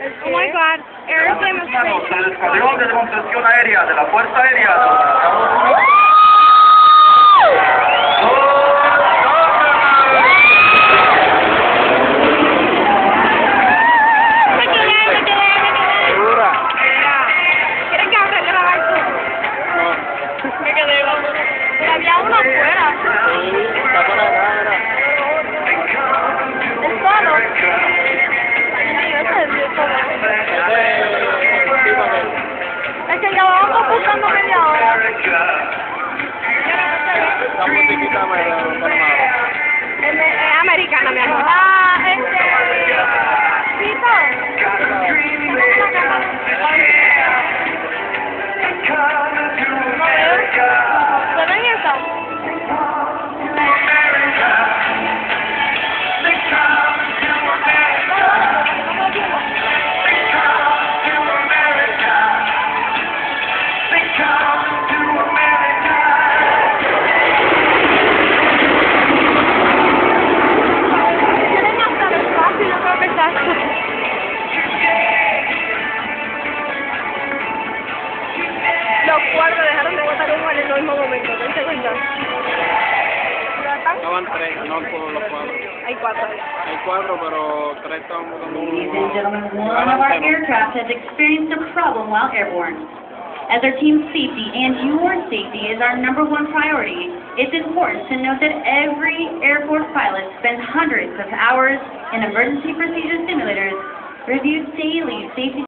Oh my God, air demonstration. El escuadrón de demostración aérea de la Fuerza Aérea de los Estados Unidos. ¿Quieres que abra grabar tú? No. Me quedé, vamos. Pero había uno afuera. Sí, está por acá, mira. ¿El solo? Ay, ese es el solo. Es que ya vamos buscando media hora. Esta musiquita me la armado. Es americana, mi amor. Pito. ¿Se ven eso? Los cuatro dejaron de botar humo en el mismo momento, ¿te das cuenta? Estaban tres, no por los cuatro. Hay cuatro. Hay cuatro, pero tres estaban botando Ladies and gentlemen, one of our aircraft has experienced a problem while airborne. As our team's safety and your safety is our #1 priority, it's important to note that every Air Force pilot spends hundreds of hours in emergency procedure simulators, reviews daily safety